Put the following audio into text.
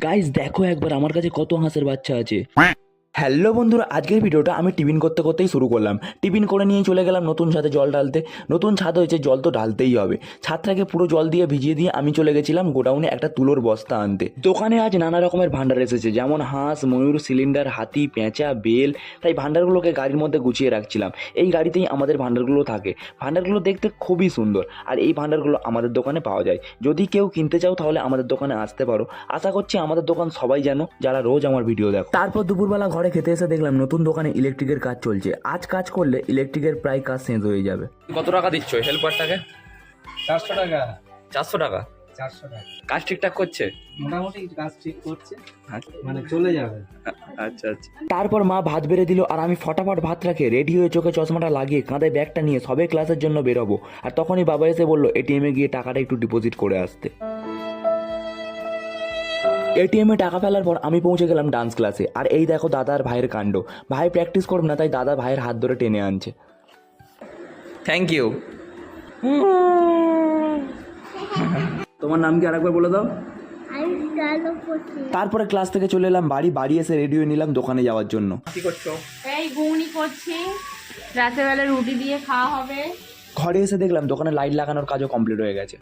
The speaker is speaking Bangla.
গাইস দেখো একবার আমার কাছে কত হাঁসের বাচ্চা আছে। হ্যালো বন্ধুরা, আজকের ভিডিওটা আমি টিফিন করতে করতেই শুরু করলাম। টিফিন করে নিয়ে চলে গেলাম নতুন ছাদে জল ঢালতে। নতুন ছাদ হয়েছে, জল তো ঢালতেই হবে। ছাদটাকে পুরো জল দিয়ে ভিজিয়ে দিয়ে আমি চলে গেছিলাম গোডাউনে একটা তুলোর বস্তা আনতে। দোকানে আজ নানা রকমের ভান্ডার এসেছে, যেমন হাঁস, ময়ূর, সিলিন্ডার, হাতি, পেঁচা, বেল। তাই ভান্ডারগুলোকে গাড়ির মধ্যে গুছিয়ে রাখছিলাম। এই গাড়িতেই আমাদের ভান্ডারগুলো থাকে। ভান্ডারগুলো দেখতে খুবই সুন্দর, আর এই ভান্ডারগুলো আমাদের দোকানে পাওয়া যায়। যদি কেউ কিনতে চাও তাহলে আমাদের দোকানে আসতে পারো। আশা করছি আমাদের দোকান সবাই জানো, যারা রোজ আমার ভিডিও দেখো। তারপর দুপুরবেলা ঘরে খেতে এসে দেখলাম নতুন দোকানে ইলেকট্রিকের কাজ চলছে। আজ কাজ করলে ইলেকট্রিকের প্রায় কাজ শেষ হয়ে যাবে। কত টাকা দিচ্ছ হেল্পারটাকে? 400 টাকা। 400 টাকা। 400 টাকা কাজ ঠিকঠাক করছে? মোটামুটি কাজ ঠিক করছে, মানে চলে যাবে। আচ্ছা আচ্ছা। তারপর মা ভাত বেড়ে দিল, আর আমি ফটাফট ভাত রাখে রেডি হয়ে চোখে চশমাটা লাগিয়ে কাঁধে ব্যাগটা নিয়ে সবে ক্লাসের জন্য বেরোবো। আর তখনই বাবা এসে বললো এটিএমে গিয়ে টাকাটা একটু ডিপোজিট করে আসতে। এটিএমে টাকা ফেলার পর আমি পৌঁছে গেলাম ডান্স ক্লাসে। আর এই দেখো দাদা আর ভাইয়ের কাণ্ড। ভাই প্র্যাকটিস করবে না, তাই দাদা ভাইয়ের হাত ধরে টেনে আনছে। Thank you. তোমার নাম কি আরেকবার বলে দাও। তারপরে ক্লাস থেকে চলে এলাম বাড়ি এসে রেডি হয়ে নিলাম দোকানে যাওয়ার জন্য। কি করছো? এই ঘুগনি করছি, রাতের বেলা রুটি দিয়ে খাওয়া হবে। ঘরে এসে দেখলাম দোকানে লাইট লাগানোর কাজও কমপ্লিট হয়ে গেছে।